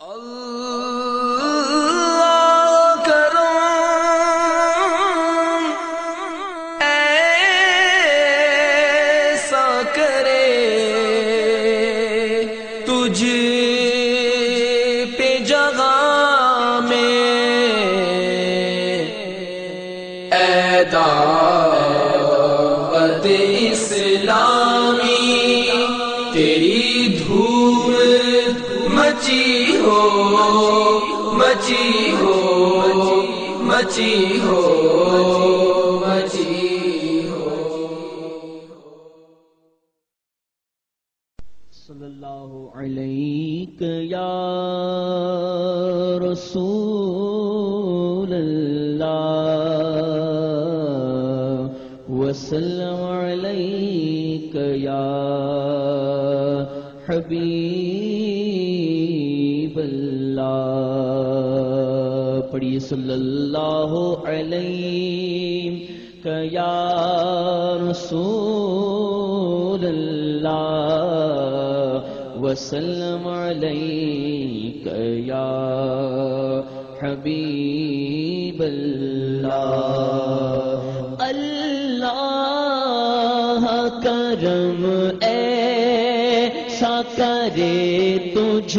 اللہ کرم ایسا کرے تجھ پہ جگہ میں اے دعوت اسلامی تیری دھوم مچی ہو مچی ہو مچی ہو مچی ہو۔ صلی اللہ علیہ یا رسول اللہ وسلم علیک یا حبیب اللہ۔ پڑھیے صلی اللہ علیہ یا رسول اللہ وسلم علیک یا حبیب اللہ۔ اللہ کرم ایسا کرے تجھ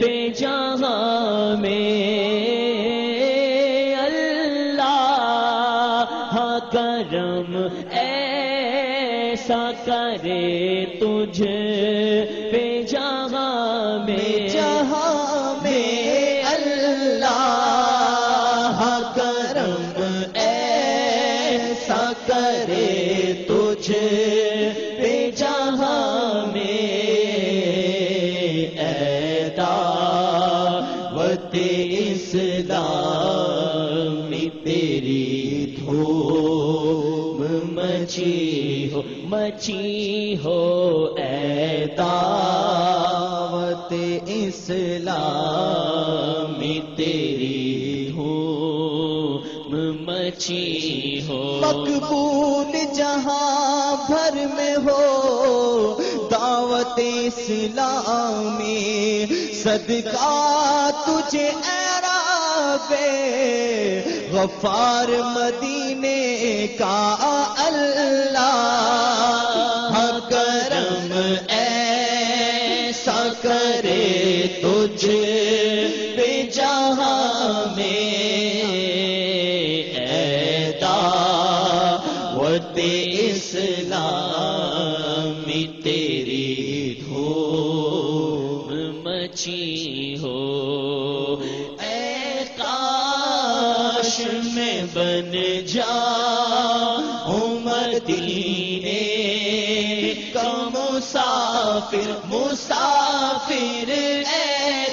پہ جہاں میں، اللہ کرم ایسا کرے تجھ پہ جہاں میں، اللہ کرم ایسا کرے تجھ پہ جہاں میں، اے دعوت اسلامی تیری دھوم مچی ہو اے دعوت اسلامی تیری دھوم مچی ہو۔ مقبول جہاں بھر میں ہو دعوت اسلامی، صدقہ تجھے اے رب غفار مدینے کا اللہ کرم ایسا کرے تجھ پہ جہاں میں، اے دعوت اسلامی تیری دھوم مچی ہو۔ اے کاش میں بن جاؤں مدینے کا مسافر، اے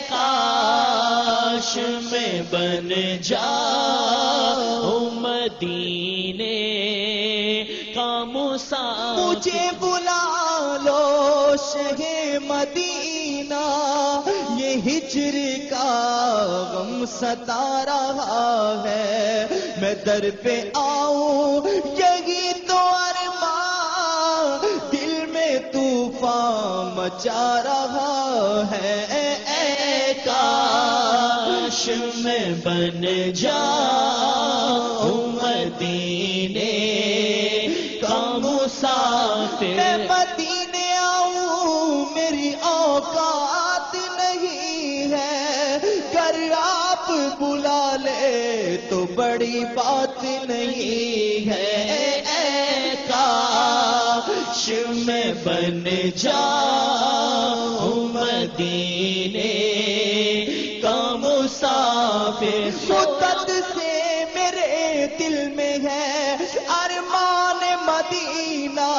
کاش میں بن جاؤں مدینے کا مسافر۔ مجھے بلا لو شہ مدینہ، یہ ہجر کا غم ستا رہا ہے، میں در پہ آؤں یہی تو ارمان، دل میں طوفان مچا رہا ہے، اے کاش میں بن جاؤں مدینے کا مسافر۔ میں مدینے آؤں میری اوقات نہیں ہے، گر آپ بلا لے تو بڑی بات نہیں ہے، اے کاش میں بن جاؤں مدینے کا مسافر۔ مدت سے میرے دل میں ہے ارمان مدینہ،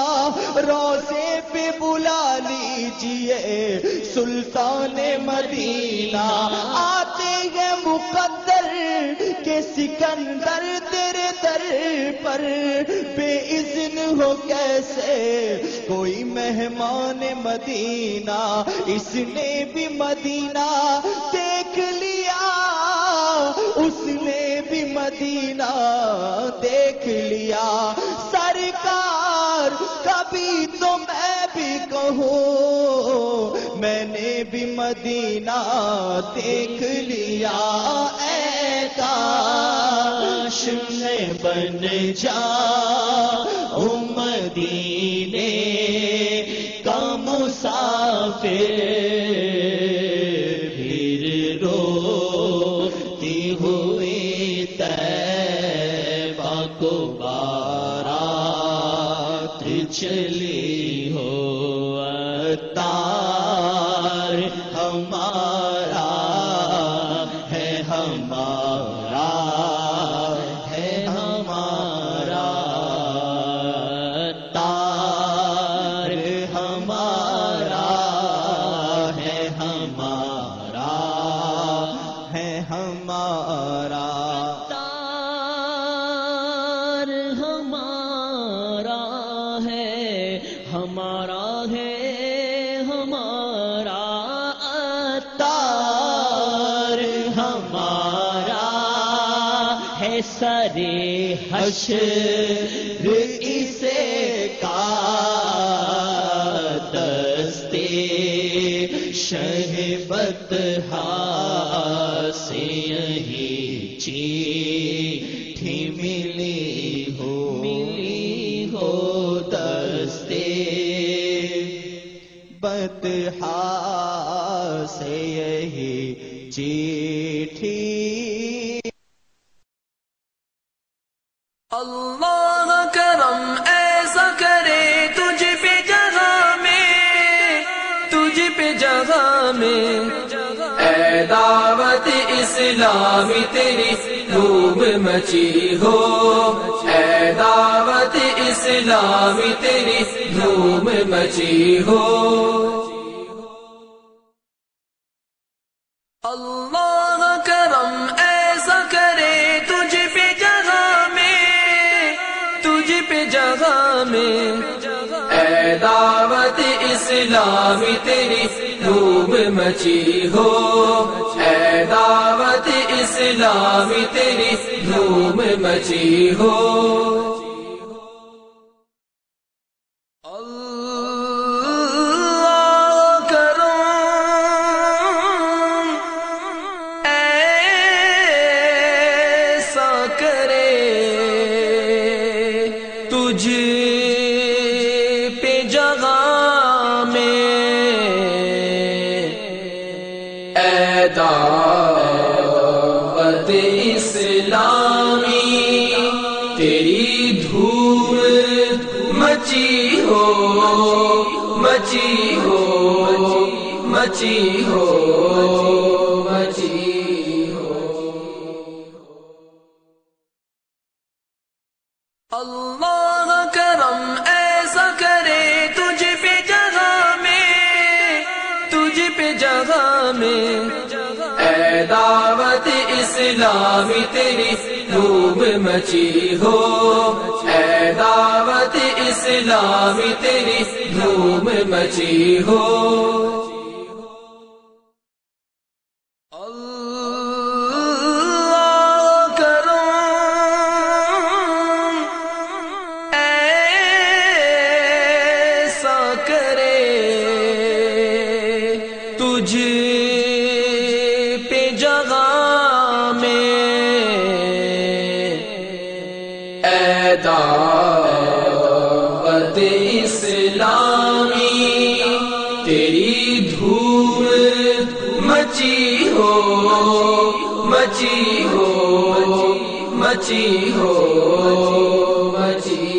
روضے پہ بلا لیجئے سلطان مدینہ، آتے ہیں مقدر کے سکندر تیرے در پر، بے اذن ہو کیسے کوئی مہمان مدینہ، اس نے بھی مدینہ دیکھ لیا، اس نے بھی مدینہ دیکھ لیا، سرکار کبھی تو میں بھی کہوں میں نے بھی مدینہ دیکھ لیا اے کاش میں بن جاؤں مدینے کا مسافر، پھر روتی ہوئی طیبہ کو بارات چلی ہو، عطار ہمارا ہے، ہمارا ہے، ہمارا عطار ہمارا ہے، ہمارا ہے، ہمارا عطار ہمارا ہے، ہمارا ہے، ہمارا عطار ہمارا ہے، سرے حشر اسے کا دستے شہبت سے یہی چیٹھی ملی ہو دستے بطحا سے یہی چیٹھی اللہ کرم ایسا کرے تجھ پہ جگہ میں، تجھ پہ جگہ میں، اے دعوت اسلامی تیری دھوم مچی ہو، اے دعوت اسلامی تیری دھوم مچی ہو۔ اللہ کرم ایسا کرے تجھ پہ جگہ میں، تجھ پہ جگہ میں، اے دعوت اسلامی تیری دھوم مچی ہو، اے دعوت اسلامی تیری دھوم مچی ہو۔ تجھ پہ جگہ میں، اے دعوت اسلامی تیری دھوم مچی ہو، مچی ہو، مچی ہو، مچی ہو۔ اللہ کرم ایسا کرے تجھ پہ جگہ میں، تجھ پہ جگہ میں، اے دعوت اسلامی تیری دھوم مچی ہو، اے دعوت اسلامی تیری دھوم مچی ہو۔ تجھ پہ جگہ میں، اے دعوت اسلامی تیری دھوم مچی ہو، مچی ہو، مچی ہو، مچی